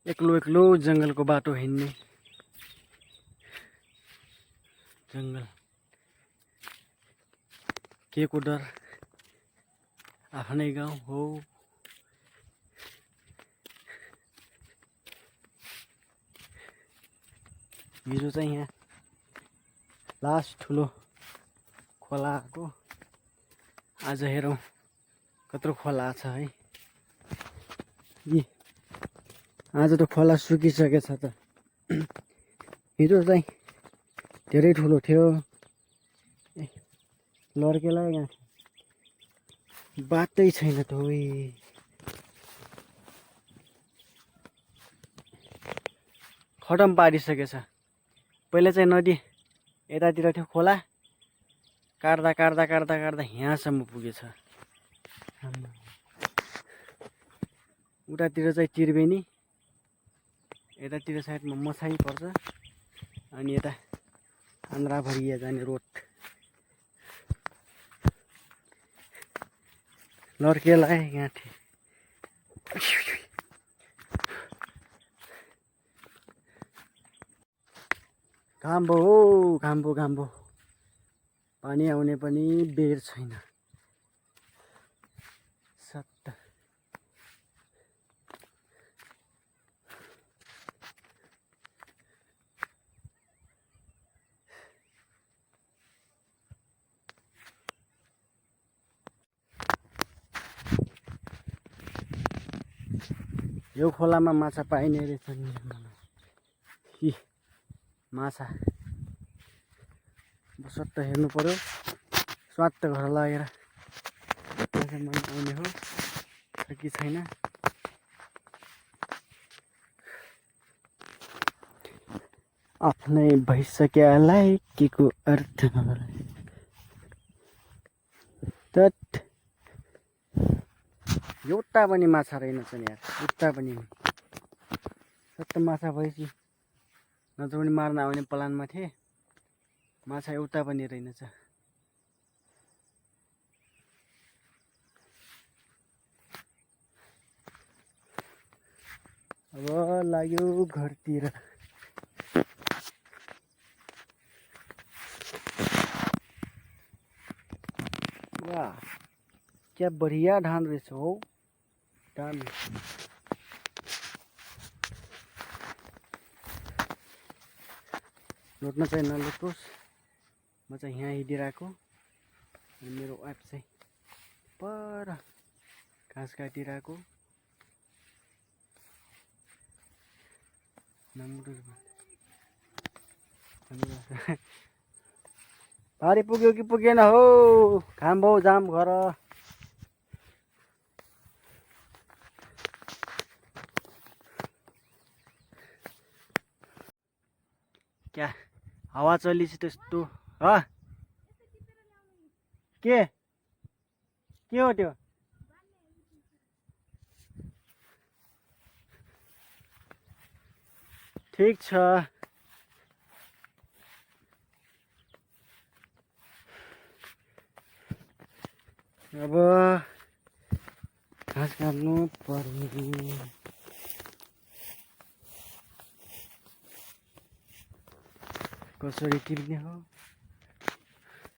एक्लो एक्लो जंगलको बाटो हिँड्ने जंगल के को डर आफ्नै गाउँ हो। हिजो चाहिँ यहाँ लास्ट ठुलो खोला आएको। आज हेरौँ कत्रो खोला छ है। आज त खोला सुकिसकेछ त। हिजो चाहिँ धेरै ठुलो थियो। लड्केलाई यहाँ बाटै छैन त ओइ। खतम पारिसकेछ। पहिला चाहिँ नदी यतातिर थियो खोला, काट्दा काट्दा काट्दा काट्दा यहाँसम्म पुगेछ। उतातिर चाहिँ त्रिवेणी, यतातिर साइडमा मछाई पर्छ, अनि यता आन्द्राभरिया जाने रोड। लड्केलाई यहाँ थियो। घाम्बो हो घाम्बो घाम्बो, पानी आउने पनि बेर छैन। सत्त यो खोलामा माछा पाइने रहेछ नि। माछा सट्ट हेर्नु पर्यो, स्वाट घर लागेर मन आउने हो कि छैन। आफ्नै भइसक्यालाई के को अर्थ तत। एउटा पनि माछा रहेनछ नि यार, उता पनि सट्ट माछा भएपछि नत्र पनि मार्न आउने प्लानमा थिए। माछा एउटा पनि रहेनछ। अब लाग्यो घरतिर। वाह क्या बढ़िया धान रहेछ हो। धान लुट्न चाहिँ नलुटोस्। म चाहिँ यहाँ हिँडिरहेको, मेरो वाइफ चाहिँ पर घाँस काटिरहेको। भारी पुग्यो कि पुगेन हो। घाम्बो जाम घर। क्या हावा चलिछ त्यस्तो ह। के हो त्यो? ठीक छ। अब घाँस काट्नु पर्ने। कसरी टिप्ने हो?